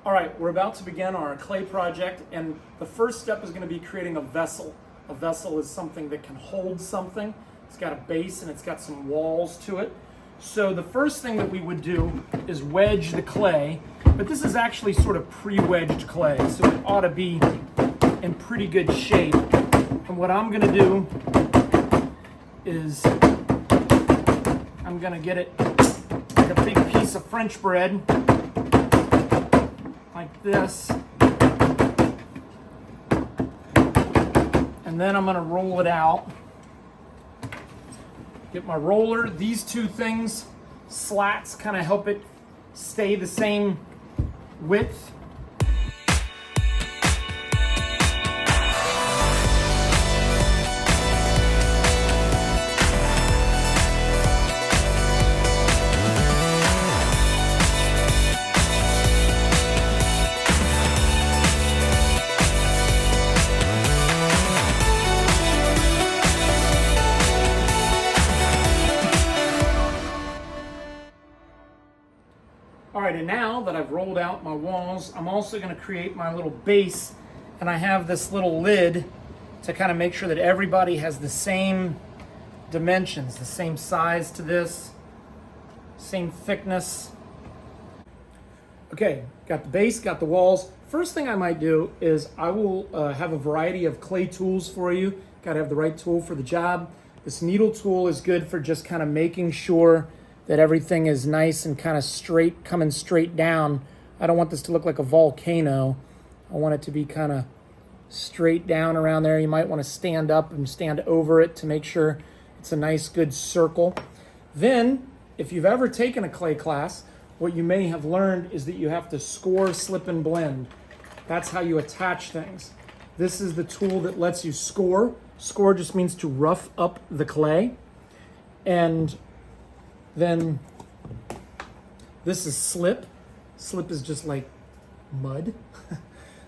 All right, we're about to begin our clay project, and the first step is going to be creating a vessel. A vessel is something that can hold something. It's got a base and it's got some walls to it. So the first thing that we would do is wedge the clay, but this is actually sort of pre-wedged clay, so it ought to be in pretty good shape. And what I'm going to do is I'm going to get it like a big piece of French bread, like this, and then I'm going to roll it out. Get my roller. These two things, slats, kind of help it stay the same width. All right, and now that I've rolled out my walls, I'm also going to create my little base, and I have this little lid to kind of make sure that everybody has the same dimensions, the same size to this, same thickness. Okay, got the base, got the walls. First thing I might do is I will have a variety of clay tools for you. Got to have the right tool for the job. This needle tool is good for just kind of making sure that everything is nice and kind of straight, coming straight down. I don't want this to look like a volcano. I want it to be kind of straight down around there. You might want to stand up and stand over it to make sure it's a nice, good circle. Then, if you've ever taken a clay class, what you may have learned is that you have to score, slip, and blend. That's how you attach things. This is the tool that lets you score. Score just means to rough up the clay. And then this is slip. Slip is just like mud.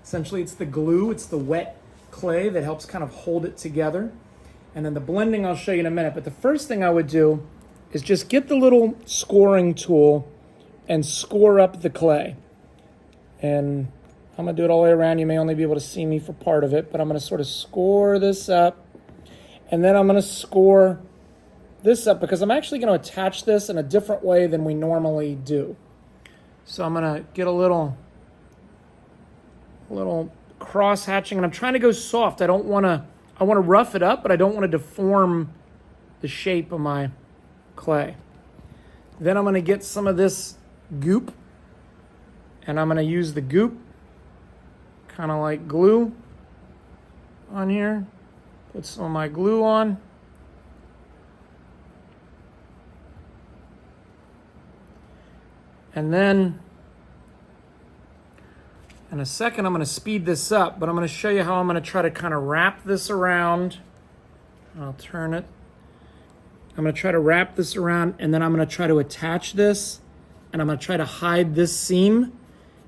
Essentially, it's the glue, it's the wet clay that helps kind of hold it together. And then the blending I'll show you in a minute. But the first thing I would do is just get the little scoring tool and score up the clay. And I'm gonna do it all the way around. You may only be able to see me for part of it, but I'm gonna sort of score this up. And then I'm gonna score this up because I'm actually going to attach this in a different way than we normally do. So I'm going to get a little cross hatching, and I'm trying to go soft. I want to rough it up, but I don't want to deform the shape of my clay. Then I'm going to get some of this goop, and I'm going to use the goop kind of like glue on here. Put some of my glue on. And then in a second, I'm going to speed this up, but I'm going to show you how I'm going to try to kind of wrap this around. I'll turn it. I'm going to try to wrap this around, and then I'm going to try to attach this, and I'm going to try to hide this seam,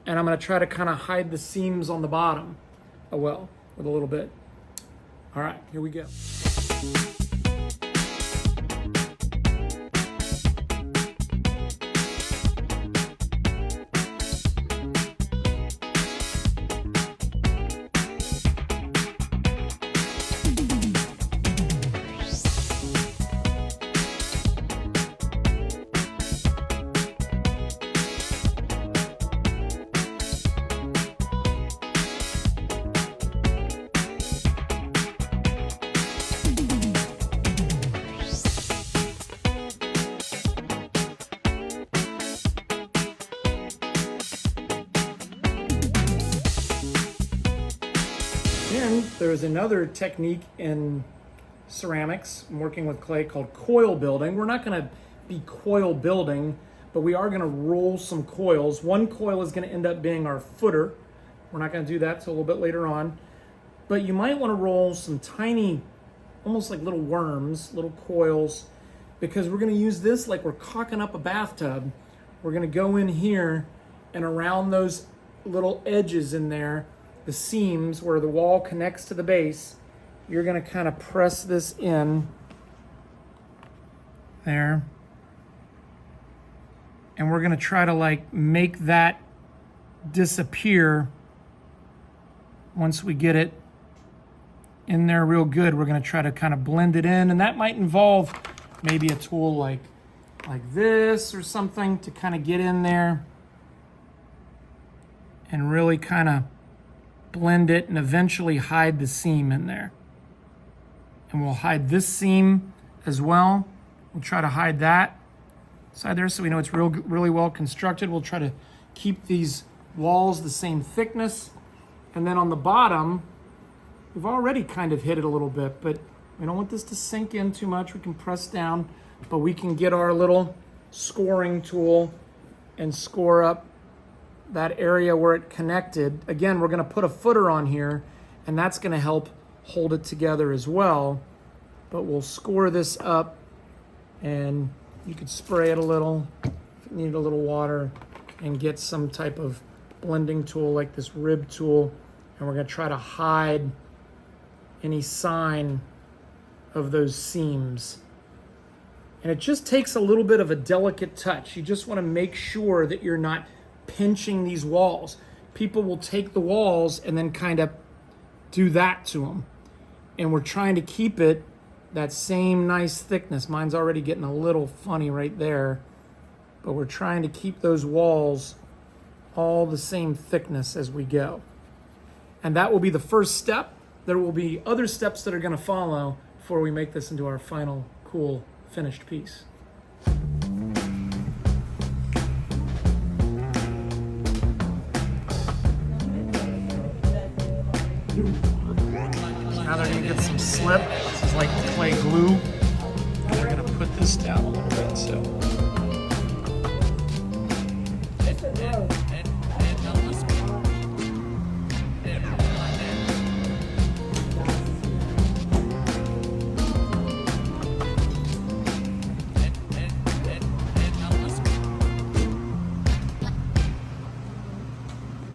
and I'm going to try to kind of hide the seams on the bottom with a little bit. All right, here we go. And there's another technique in ceramics, I'm working with clay, called coil building. We're not going to be coil building, but we are going to roll some coils. One coil is going to end up being our footer. We're not going to do that till a little bit later on. But you might want to roll some tiny, almost like little worms, little coils, because we're going to use this like we're caulking up a bathtub. We're going to go in here and around those little edges in there, the seams where the wall connects to the base, you're going to kind of press this in there. And we're going to try to like make that disappear once we get it in there real good. We're going to try to kind of blend it in, and that might involve maybe a tool like this or something to kind of get in there and really kind of blend it and eventually hide the seam in there. And we'll hide this seam as well. We'll try to hide that side there so we know it's really well constructed. We'll try to keep these walls the same thickness. And then on the bottom, we've already kind of hit it a little bit, but we don't want this to sink in too much. We can press down, but we can get our little scoring tool and score up that area where it connected. Again, we're gonna put a footer on here, and that's gonna help hold it together as well. But we'll score this up, and you could spray it a little if you need a little water, and get some type of blending tool like this rib tool, and we're gonna try to hide any sign of those seams. And it just takes a little bit of a delicate touch. You just wanna make sure that you're not pinching these walls. People will take the walls and then kind of do that to them. And we're trying to keep it that same nice thickness. Mine's already getting a little funny right there, but we're trying to keep those walls all the same thickness as we go. And that will be the first step. There will be other steps that are going to follow before we make this into our final cool finished piece. Now they're going to get some slip. This is like clay glue. And we're going to put this down a little bit. So